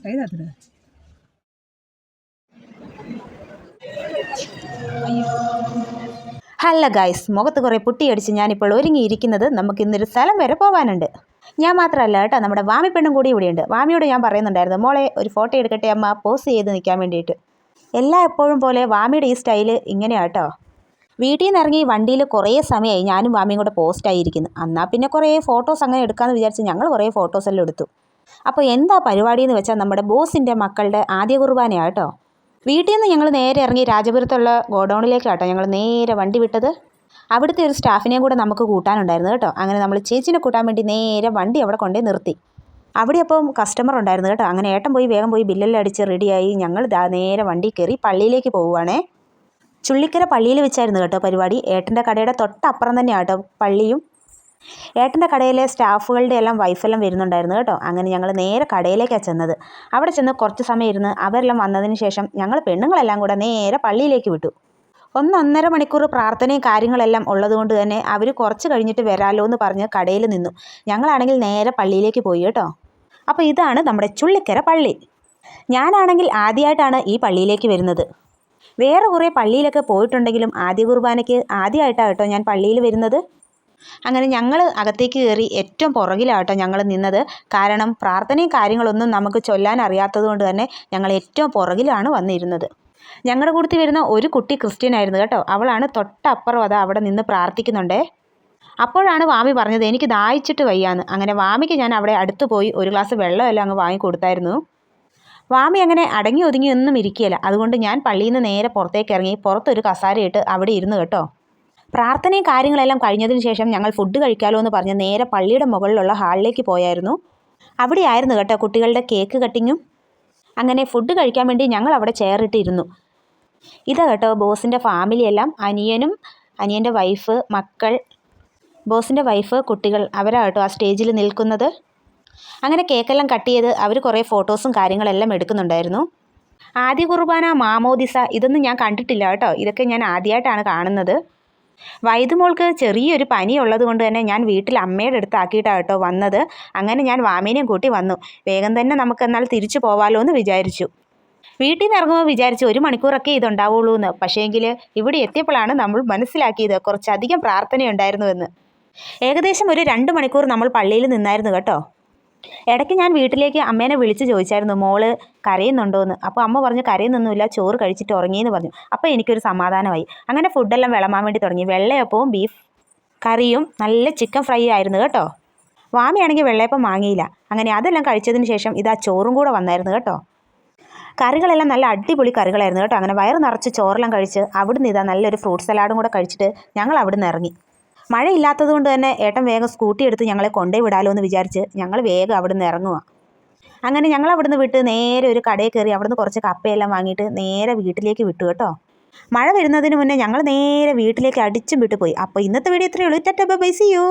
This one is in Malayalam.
ഹലോ ഗൈസ്, മുഖത്ത് കുറേ പുട്ടിയടിച്ച് ഞാനിപ്പോൾ ഒരുങ്ങിയിരിക്കുന്നത് നമുക്ക് ഇന്നൊരു സ്ഥലം വരെ പോകാനുണ്ട്. ഞാൻ മാത്രമല്ല കേട്ടോ, നമ്മുടെ വാമി പെണ്ണും കൂടി ഇവിടെയുണ്ട്. വാമിയോട് ഞാൻ പറയുന്നുണ്ടായിരുന്നു, മോളെ ഒരു ഫോട്ടോ എടുക്കട്ടെ അമ്മ, പോസ് ചെയ്ത് നിൽക്കാൻ വേണ്ടിയിട്ട്. എപ്പോഴും പോലെ വാമിയുടെ ഈ സ്റ്റൈല് ഇങ്ങനെയാണ് കേട്ടോ. വീട്ടിൽ നിന്ന് ഇറങ്ങി വണ്ടിയിൽ കുറേ സമയമായി ഞാനും വാമിയും കൂടെ പോസ്റ്റായിരിക്കുന്നു. എന്നാൽ പിന്നെ കുറേ ഫോട്ടോസ് അങ്ങനെ എടുക്കാമെന്ന് വിചാരിച്ച് ഞങ്ങൾ കുറേ ഫോട്ടോസെല്ലാം എടുത്തു. അപ്പോൾ എന്താ പരിപാടി എന്ന് വെച്ചാൽ നമ്മുടെ ബോസിൻ്റെ മക്കളുടെ ആദ്യ കുർബാനയാണ് കേട്ടോ. വീട്ടിൽ നിന്ന് ഞങ്ങൾ നേരെ ഇറങ്ങി രാജപുരത്തുള്ള ഗോഡൗണിലേക്കാട്ടോ ഞങ്ങൾ നേരെ വണ്ടി വിട്ടത്. അവിടുത്തെ ഒരു സ്റ്റാഫിനെയും കൂടെ നമുക്ക് കൂട്ടാനുണ്ടായിരുന്നു കേട്ടോ. അങ്ങനെ നമ്മൾ ചേച്ചിനെ കൂട്ടാൻ വേണ്ടി നേരെ വണ്ടി അവിടെ കൊണ്ടേ നിർത്തി. അവിടെ അപ്പം കസ്റ്റമർ ഉണ്ടായിരുന്നു കേട്ടോ. അങ്ങനെ ഏട്ടൻ വേഗം പോയി ബില്ലെല്ലാം അടിച്ച് റെഡിയായി ഞങ്ങൾ നേരെ വണ്ടി കയറി പള്ളിയിലേക്ക് പോവുകയാണേ. ചുള്ളിക്കര പള്ളിയിൽ വെച്ചായിരുന്നു കേട്ടോ പരിപാടി. ഏട്ടൻ്റെ കടയുടെ തൊട്ടപ്പുറം തന്നെയാണ് കേട്ടോ പള്ളിയും. ഏട്ടൻ്റെ കടയിലെ സ്റ്റാഫുകളുടെ എല്ലാം വൈഫെല്ലാം വരുന്നുണ്ടായിരുന്നു കേട്ടോ. അങ്ങനെ ഞങ്ങൾ നേരെ കടയിലേക്കാണ് ചെന്നത്. അവിടെ ചെന്ന് കുറച്ച് സമയം ഇരുന്ന് അവരെല്ലാം വന്നതിന് ശേഷം ഞങ്ങൾ പെണ്ണുങ്ങളെല്ലാം കൂടെ നേരെ പള്ളിയിലേക്ക് വിട്ടു. 1.5 മണിക്കൂർ പ്രാർത്ഥനയും കാര്യങ്ങളെല്ലാം ഉള്ളതുകൊണ്ട് തന്നെ അവർ കുറച്ച് കഴിഞ്ഞിട്ട് വരാമല്ലോ എന്ന് പറഞ്ഞ് കടയിൽ നിന്നു. ഞങ്ങളാണെങ്കിൽ നേരെ പള്ളിയിലേക്ക് പോയി കേട്ടോ. അപ്പോൾ ഇതാണ് നമ്മുടെ ചുള്ളിക്കര പള്ളി. ഞാനാണെങ്കിൽ ആദ്യമായിട്ടാണ് ഈ പള്ളിയിലേക്ക് വരുന്നത്. വേറെ കുറേ പള്ളിയിലൊക്കെ പോയിട്ടുണ്ടെങ്കിലും ആദ്യ കുർബാനയ്ക്ക് ആദ്യമായിട്ടാണ് കേട്ടോ ഞാൻ പള്ളിയിൽ വരുന്നത്. അങ്ങനെ ഞങ്ങൾ അകത്തേക്ക് കയറി ഏറ്റവും പുറകിലാട്ടോ ഞങ്ങൾ നിന്നത്. കാരണം പ്രാർത്ഥനയും കാര്യങ്ങളൊന്നും നമുക്ക് ചൊല്ലാൻ അറിയാത്തത് കൊണ്ട് തന്നെ ഞങ്ങൾ ഏറ്റവും പുറകിലാണ് വന്നിരുന്നത്. ഞങ്ങളുടെ കൂട്ടത്തിൽ വരുന്ന ഒരു കുട്ടി ക്രിസ്ത്യൻ ആയിരുന്നു കേട്ടോ. അവളാണ് തൊട്ടപ്പുറം അവിടെ നിന്ന് പ്രാർത്ഥിക്കുന്നുണ്ടേ. അപ്പോഴാണ് വാമി പറഞ്ഞത് എനിക്ക് ദാഹിച്ചിട്ട് വയ്യാന്ന്. അങ്ങനെ വാമിക്ക് ഞാൻ അവിടെ അടുത്ത് പോയി ഒരു ഗ്ലാസ് വെള്ളമെല്ലാം അങ്ങ് വാങ്ങിക്കൊടുത്തായിരുന്നു. വാമി അങ്ങനെ അടങ്ങി ഒതുങ്ങി ഒന്നും ഇരിക്കുകയില്ല. അതുകൊണ്ട് ഞാൻ പള്ളിയിൽ നിന്ന് നേരെ പുറത്തേക്ക് ഇറങ്ങി പുറത്തൊരു കസാരയിട്ട് അവിടെ ഇരുന്ന് കേട്ടോ. പ്രാർത്ഥനയും കാര്യങ്ങളെല്ലാം കഴിഞ്ഞതിന് ശേഷം ഞങ്ങൾ ഫുഡ് കഴിക്കാമല്ലോ എന്ന് പറഞ്ഞ് നേരെ പള്ളിയുടെ മുകളിലുള്ള ഹാളിലേക്ക് പോയായിരുന്നു. അവിടെയായിരുന്നു കേട്ടോ കുട്ടികളുടെ കേക്ക് കട്ടിങ്ങും. അങ്ങനെ ഫുഡ് കഴിക്കാൻ വേണ്ടി ഞങ്ങൾ അവിടെ ചെയറിട്ടിരുന്നു. ഇതാ കേട്ടോ ബോസിൻ്റെ ഫാമിലിയെല്ലാം, അനിയനും അനിയൻ്റെ വൈഫ്, മക്കൾ, ബോസിൻ്റെ വൈഫ്, കുട്ടികൾ, അവരാ കേട്ടോ ആ സ്റ്റേജിൽ നിൽക്കുന്നത്. അങ്ങനെ കേക്കെല്ലാം കട്ട് ചെയ്ത് അവർ കുറേ ഫോട്ടോസും കാര്യങ്ങളെല്ലാം എടുക്കുന്നുണ്ടായിരുന്നു. ആദ്യ കുർബാന, മാമോദിസ ഇതൊന്നും ഞാൻ കണ്ടിട്ടില്ല കേട്ടോ. ഇതൊക്കെ ഞാൻ ആദ്യമായിട്ടാണ് കാണുന്നത്. വൈദ്യമോൾക്ക് ചെറിയൊരു പനി ഉള്ളത് കൊണ്ട് തന്നെ ഞാൻ വീട്ടിൽ അമ്മയുടെ അടുത്താക്കിയിട്ടാണ് കേട്ടോ വന്നത്. അങ്ങനെ ഞാൻ വാമീനെയും കൂട്ടി വന്നു. വേഗം തന്നെ നമുക്ക് എന്നാൽ തിരിച്ചു പോവാമല്ലോ എന്ന് വിചാരിച്ചു. വീട്ടിൽ നിന്ന് ഇറങ്ങുമ്പോൾ വിചാരിച്ചു 1 മണിക്കൂറൊക്കെ ഇതുണ്ടാവുള്ളൂ എന്ന്. പക്ഷേങ്കിൽ ഇവിടെ എത്തിയപ്പോഴാണ് നമ്മൾ മനസ്സിലാക്കിയത് കുറച്ചധികം പ്രാർത്ഥനയുണ്ടായിരുന്നുവെന്ന്. ഏകദേശം ഒരു 2 മണിക്കൂർ നമ്മൾ പള്ളിയിൽ നിന്നായിരുന്നു കേട്ടോ. ഇടയ്ക്ക് ഞാൻ വീട്ടിലേക്ക് അമ്മേനെ വിളിച്ച് ചോദിച്ചായിരുന്നു മോള് കരയുന്നുണ്ടോ എന്ന്. അപ്പോൾ അമ്മ പറഞ്ഞു കരയുന്നൊന്നുമില്ല, ചോറ് കഴിച്ചിട്ട് ഉറങ്ങിയെന്ന് പറഞ്ഞു. അപ്പോൾ എനിക്കൊരു സമാധാനമായി. അങ്ങനെ ഫുഡെല്ലാം വിളമ്പാൻ വേണ്ടി തുടങ്ങി. വെള്ളയപ്പവും ബീഫ് കറിയും നല്ല ചിക്കൻ ഫ്രൈ ആയിരുന്നു കേട്ടോ. വാമിയാണെങ്കിൽ വെള്ളയപ്പം വാങ്ങിയില്ല. അങ്ങനെ അതെല്ലാം കഴിച്ചതിന് ശേഷം ഇതാ ചോറും കൂടെ വന്നായിരുന്നു കേട്ടോ. കറികളെല്ലാം നല്ല അടിപൊളി കറികളായിരുന്നു കേട്ടോ. അങ്ങനെ വയറ് നിറച്ച് ചോറെല്ലാം കഴിച്ച് അവിടുന്ന് ഇതാ നല്ലൊരു ഫ്രൂട്ട് സലാഡും കൂടെ കഴിച്ചിട്ട് ഞങ്ങൾ അവിടുന്ന് ഇറങ്ങി. മഴയില്ലാത്തത് കൊണ്ട് തന്നെ ഏട്ടൻ വേഗം സ്കൂട്ടി എടുത്ത് ഞങ്ങളെ കൊണ്ടേ വിടാലോ എന്ന് വിചാരിച്ച് ഞങ്ങൾ വേഗം അവിടുന്ന് ഇറങ്ങുക. അങ്ങനെ ഞങ്ങൾ അവിടുന്ന് വിട്ട് നേരെ ഒരു കടയിൽ കയറി അവിടുന്ന് കുറച്ച് കപ്പയെല്ലാം വാങ്ങിയിട്ട് നേരെ വീട്ടിലേക്ക് വിട്ടു കേട്ടോ. മഴ വരുന്നതിന് മുന്നേ ഞങ്ങൾ നേരെ വീട്ടിലേക്ക് അടിച്ചും വിട്ടു പോയി. അപ്പോൾ ഇന്നത്തെ വീഡിയോ ഇത്രയേ ഉള്ളൂ. Tata bye, see U.